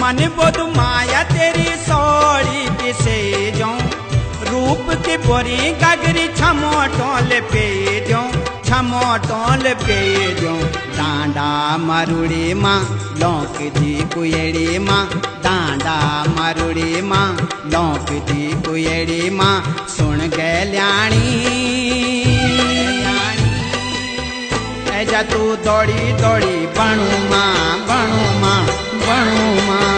मन बुध माया तेरी सोड़ी किसे जाऊं, रूप की बोरी गगरी छमो टोल पे जाऊं, छमो टोल पे जाऊं। डांडा मरुड़ी माँ लौक दी कुएड़ी माँ, डांडा मरुड़ी माँ लौक दी कुएड़ी माँ। सुन गैल्याणी ऐजा तू दौड़ी दौड़ी बनू माँ, बनू माँ, बनू माँ।